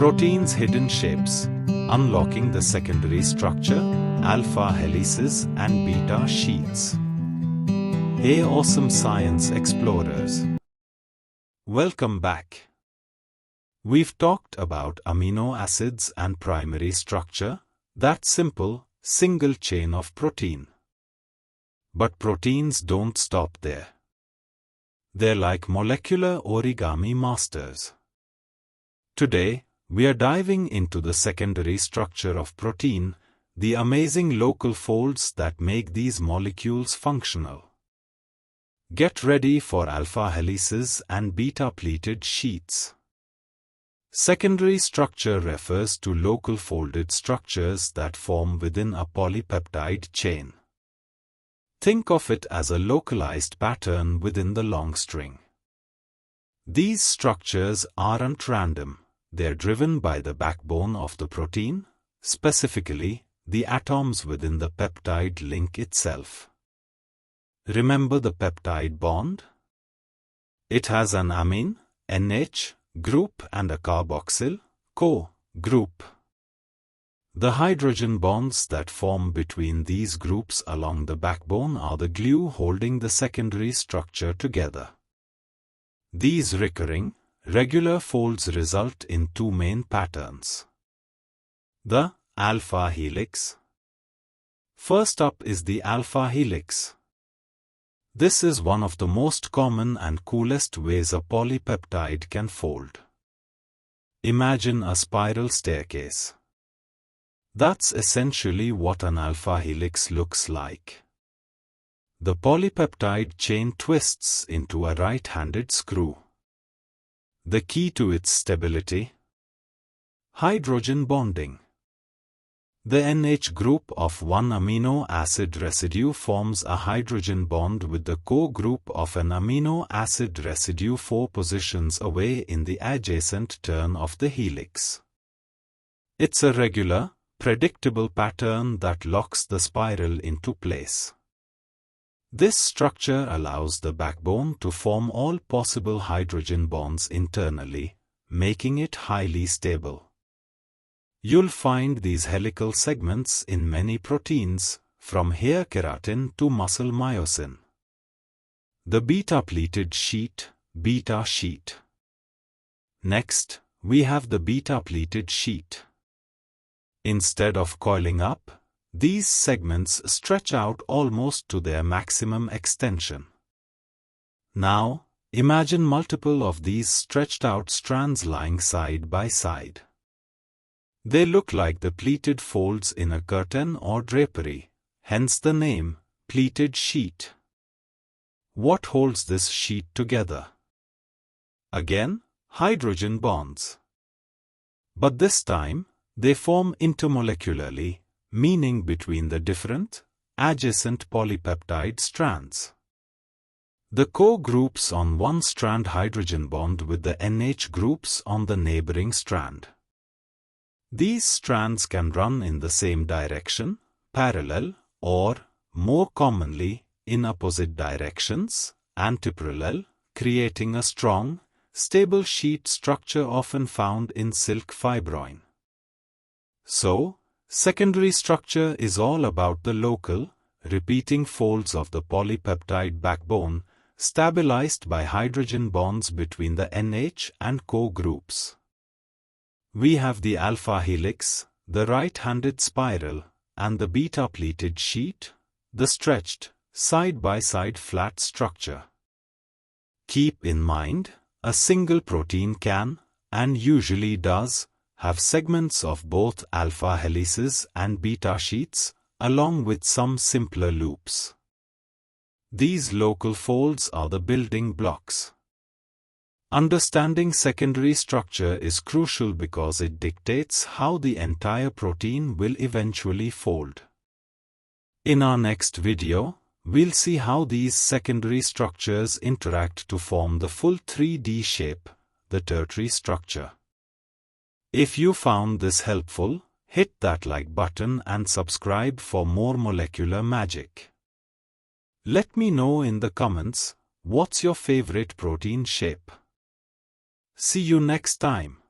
Protein's hidden shapes, unlocking the secondary structure, alpha-helices and beta sheets. Hey awesome science explorers! Welcome back. We've talked about amino acids and primary structure, that simple, single chain of protein. But proteins don't stop there. They're like molecular origami masters. Today, we are diving into the secondary structure of protein, the amazing local folds that make these molecules functional. Get ready for alpha-helices and beta-pleated sheets. Secondary structure refers to local folded structures that form within a polypeptide chain. Think of it as a localized pattern within the long string. These structures aren't random. They're driven by the backbone of the protein, specifically, the atoms within the peptide link itself. Remember the peptide bond? It has an amine, NH, group and a carboxyl, CO, group. The hydrogen bonds that form between these groups along the backbone are the glue holding the secondary structure together. These recurring, regular folds result in two main patterns. The alpha helix. First up is the alpha helix. This is one of the most common and coolest ways a polypeptide can fold. Imagine a spiral staircase. That's essentially what an alpha helix looks like. The polypeptide chain twists into a right-handed screw. The key to its stability? Hydrogen bonding. The NH group of one amino acid residue forms a hydrogen bond with the CO group of an amino acid residue 4 positions away in the adjacent turn of the helix. It's a regular, predictable pattern that locks the spiral into place. This structure allows the backbone to form all possible hydrogen bonds internally, making it highly stable. You'll find these helical segments in many proteins, from hair keratin to muscle myosin. The beta-pleated sheet, beta sheet. Next, we have the beta-pleated sheet. Instead of coiling up, these segments stretch out almost to their maximum extension. Now, imagine multiple of these stretched out strands lying side by side. They look like the pleated folds in a curtain or drapery, hence the name, pleated sheet. What holds this sheet together? Again, hydrogen bonds. But this time, they form intermolecularly, meaning between the different, adjacent polypeptide strands. The CO groups on one strand hydrogen bond with the NH groups on the neighboring strand. These strands can run in the same direction, parallel, or, more commonly, in opposite directions, antiparallel, creating a strong, stable sheet structure often found in silk fibroin. So, secondary structure is all about the local, repeating folds of the polypeptide backbone, stabilized by hydrogen bonds between the NH and CO groups. We have the alpha helix, the right-handed spiral, and the beta-pleated sheet, the stretched, side-by-side flat structure. Keep in mind, a single protein can, and usually does, have segments of both alpha helices and beta sheets, along with some simpler loops. These local folds are the building blocks. Understanding secondary structure is crucial because it dictates how the entire protein will eventually fold. In our next video, we'll see how these secondary structures interact to form the full 3D shape, the tertiary structure. If you found this helpful, hit that like button and subscribe for more molecular magic. Let me know in the comments, what's your favorite protein shape? See you next time.